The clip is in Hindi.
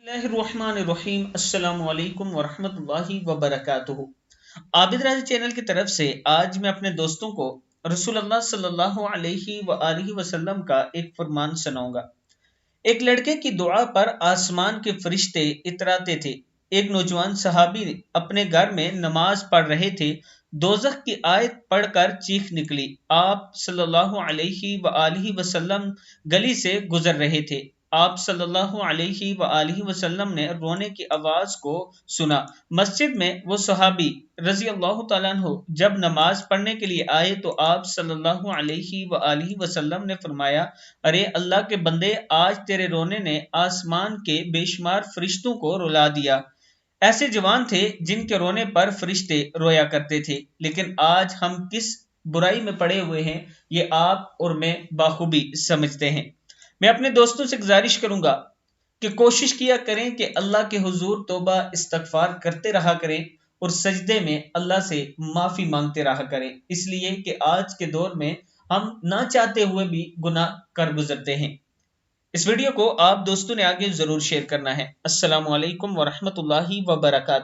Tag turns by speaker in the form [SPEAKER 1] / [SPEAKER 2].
[SPEAKER 1] बिस्मिल्लाहिर्रहमानिर्रहीम अस्सलामु अलैकुम वरहमतुल्लाहि वबरकातुहू। आबिद राजा चैनल की तरफ से आज मैं अपने दोस्तों को रसूलुल्लाह सल्लल्लाहु अलैहि वआलिहि वसल्लम का एक फरमान सुनाऊंगा। एक लड़के की दुआ पर आसमान के फरिश्ते इतराते थे। एक नौजवान सहाबी अपने घर में नमाज पढ़ रहे थे। दोज़ख की आयत पढ़कर चीख निकली। आप सल्लल्लाहु अलैहि वआलिहि वसल्लम गली से गुजर रहे थे। आप सल्लल्लाहु अलैहि वआलिहि वसल्लम ने रोने की आवाज को सुना। मस्जिद में वो सहाबी रजी अल्लाह तआला अन्हु जब नमाज पढ़ने के लिए आए तो आप सल्लल्लाहु अलैहि वआलिहि वसल्लम ने फरमाया, अरे अल्लाह के बंदे, आज तेरे रोने ने आसमान के बेशुमार फरिश्तों को रुला दिया। ऐसे जवान थे जिनके रोने पर फरिश्ते रोया करते थे, लेकिन आज हम किस बुराई में पड़े हुए हैं ये आप और मैं बाखूबी समझते हैं। मैं अपने दोस्तों से गुजारिश करूंगा कि कोशिश किया करें कि अल्लाह के हुजूर तौबा इस्तगफार करते रहा करें और सजदे में अल्लाह से माफी मांगते रहा करें, इसलिए कि आज के दौर में हम ना चाहते हुए भी गुनाह कर गुजरते हैं। इस वीडियो को आप दोस्तों ने आगे जरूर शेयर करना है। अस्सलामु अलैकुम वरहमतुल्लाहि वबरकातुहू।